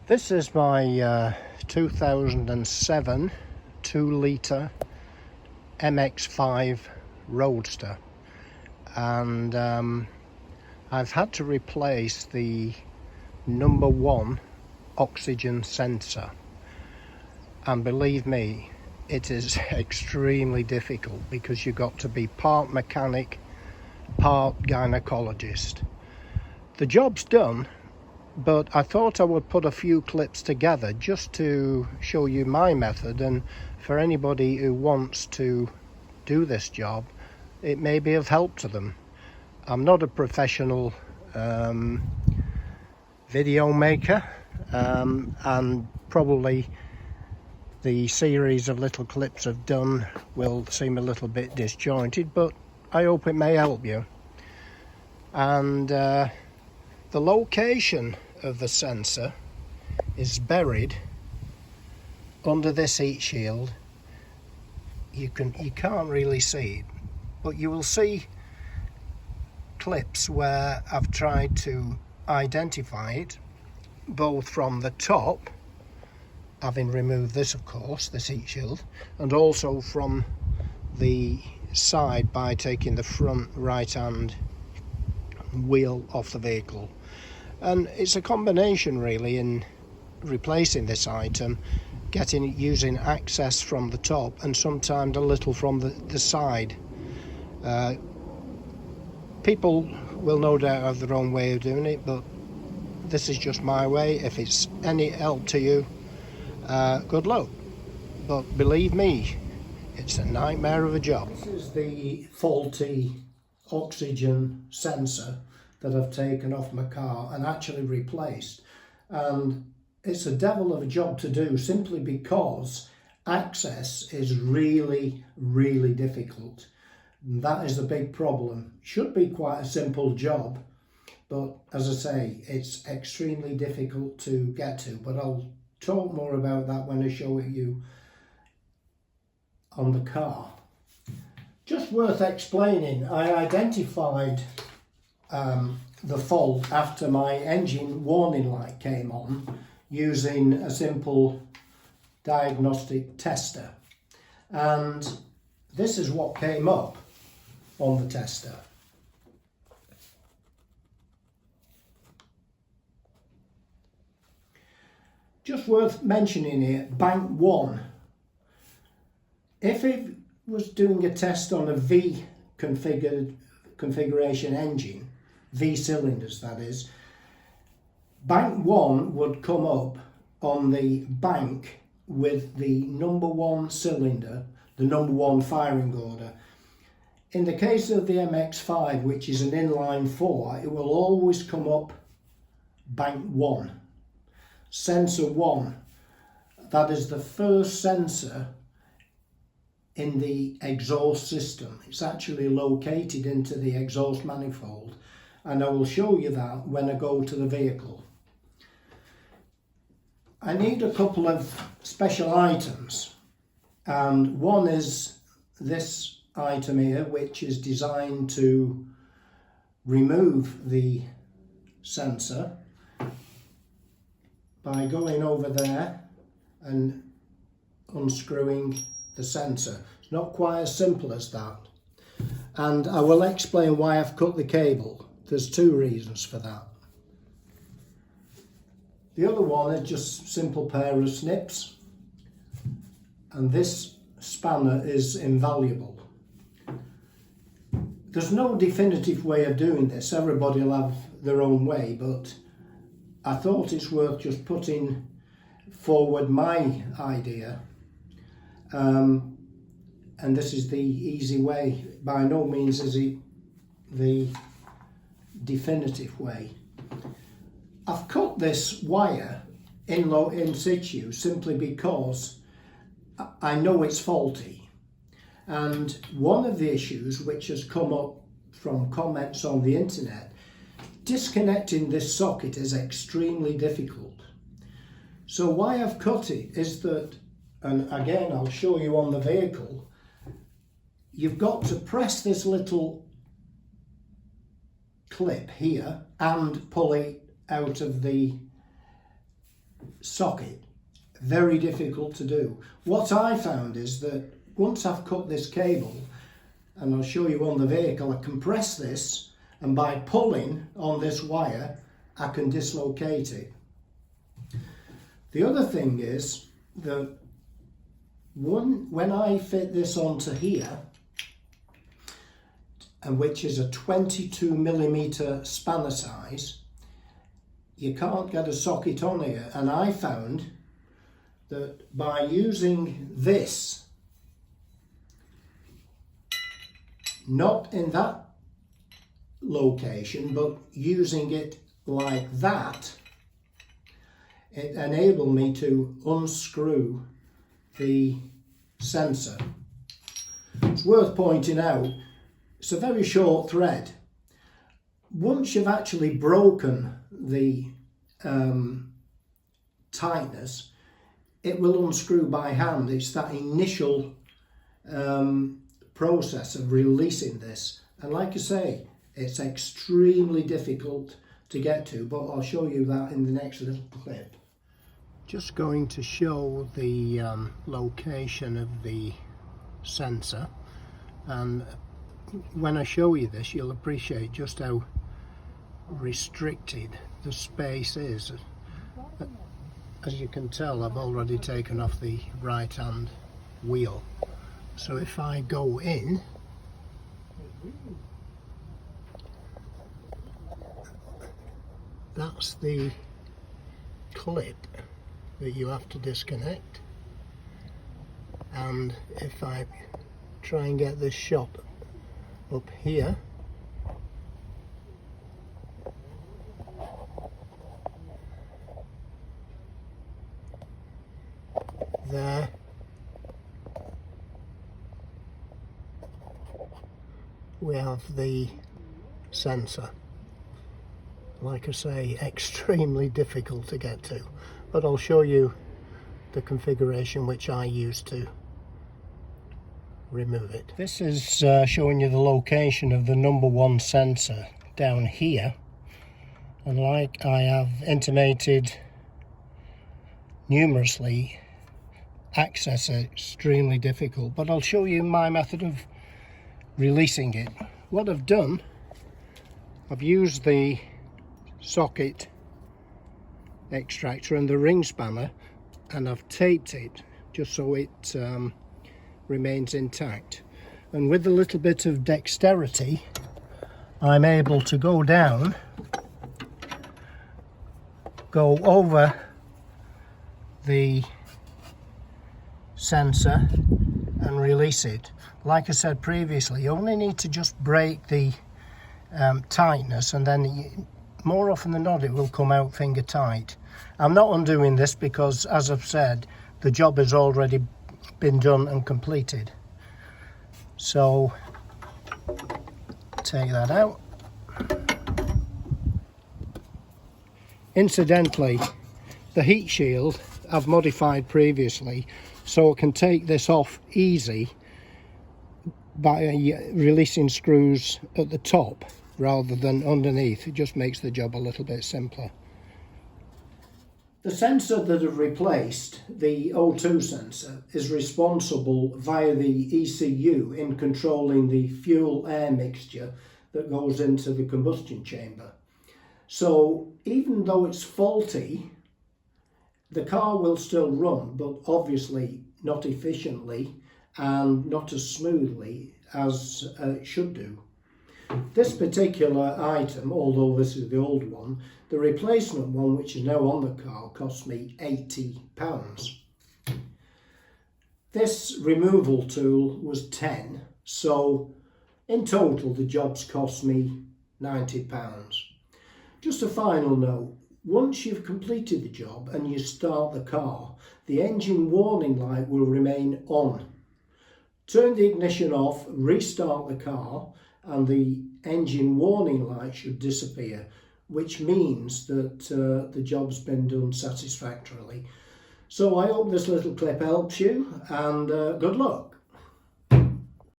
This is my 2007 2-litre MX5 Roadster, and I've had to replace the #1 oxygen sensor, and believe me, it is extremely difficult because you've got to be part mechanic, part gynecologist. The job's done, but I thought I would put a few clips together just to show you my method, and for anybody who wants to do this job, it may be of help to them. I'm not a professional video maker, and probably the series of little clips I've done will seem a little bit disjointed, but I hope it may help you. And the location of the sensor is buried under this heat shield. You can't really see it, but you will see clips where I've tried to identify it, both from the top, having removed this, of course, this heat shield, and also from the side by taking the front right hand wheel off the vehicle. And it's a combination really in replacing this item, using access from the top and sometimes a little from the side. People will no doubt have their own way of doing it, but this is just my way. If it's any help to you, good luck. But believe me, it's a nightmare of a job. This is the faulty oxygen sensor that I've taken off my car and actually replaced, and it's a devil of a job to do simply because access is really difficult. And that is the big problem. Should be quite a simple job, but as I say, it's extremely difficult to get to, but I'll talk more about that when I show it you on the car. Just worth explaining, I identified the fault after my engine warning light came on using a simple diagnostic tester, and this is what came up on the tester. Just worth mentioning here, bank 1. If it was doing a test on a V configuration engine, V cylinders that is, bank 1 would come up on the bank with the #1 cylinder, the #1 firing order. In the case of the MX5, which is an inline 4, it will always come up bank 1. Sensor 1, that is the first sensor in the exhaust system. It's actually located into the exhaust manifold, and I will show you that when I go to the vehicle. I need a couple of special items, and one is this item here, which is designed to remove the sensor by going over there and unscrewing the sensor. It's not quite as simple as that, and I will explain why I've cut the cable. There's two reasons for that. The other one is just a simple pair of snips, and this spanner is invaluable. There's no definitive way of doing this, everybody will have their own way, but I thought it's worth just putting forward my idea, and this is the easy way. By no means is it the definitive way. I've cut this wire in situ simply because I know it's faulty, and one of the issues which has come up from comments on the internet, disconnecting this socket is extremely difficult. So why I've cut it is that, and again I'll show you on the vehicle, you've got to press this little clip here and pull it out of the socket. Very difficult to do. What I found is that once I've cut this cable, and I'll show you on the vehicle, I compress this, and by pulling on this wire I can dislocate it. The other thing is that when I fit this onto here, and which is a 22mm spanner size, you can't get a socket on here, and I found that by using this, not in that location but using it like that, it enabled me to unscrew the sensor. It's worth pointing out, it's a very short thread. Once you've actually broken the tightness, it will unscrew by hand. It's that initial process of releasing this, and like I say, it's extremely difficult to get to, but I'll show you that in the next little clip. Just going to show the location of the sensor, and when I show you this you'll appreciate just how restricted the space is. As you can tell, I've already taken off the right hand wheel, so if I go in, that's the clip that you have to disconnect, and if I try and get this shot up here, there, we have the sensor. Like I say, extremely difficult to get to, but I'll show you the configuration which I used to remove it. This is showing you the location of the number one sensor down here, and like I have intimated numerously, access is extremely difficult, but I'll show you my method of releasing it. What I've done, I've used the socket extractor and the ring spanner, and I've taped it just so it remains intact, and with a little bit of dexterity I'm able to go down, go over the sensor and release it. Like I said previously, you only need to just break the tightness, and then more often than not it will come out finger tight. I'm not undoing this because, as I've said, the job has already been done and completed. So take that out. Incidentally, the heat shield I've modified previously so I can take this off easy by releasing screws at the top rather than underneath. It just makes the job a little bit simpler. The sensor that I've replaced, the O2 sensor, is responsible via the ECU in controlling the fuel-air mixture that goes into the combustion chamber. So even though it's faulty, the car will still run, but obviously not efficiently and not as smoothly as it should do. This particular item, although this is the old one, the replacement one, which is now on the car, cost me £80. This removal tool was 10, so in total the job's cost me £90. Just a final note, once you've completed the job and you start the car, the engine warning light will remain on. Turn the ignition off, restart the car, and the engine warning light should disappear, which means that the job's been done satisfactorily. So I hope this little clip helps you, and good luck.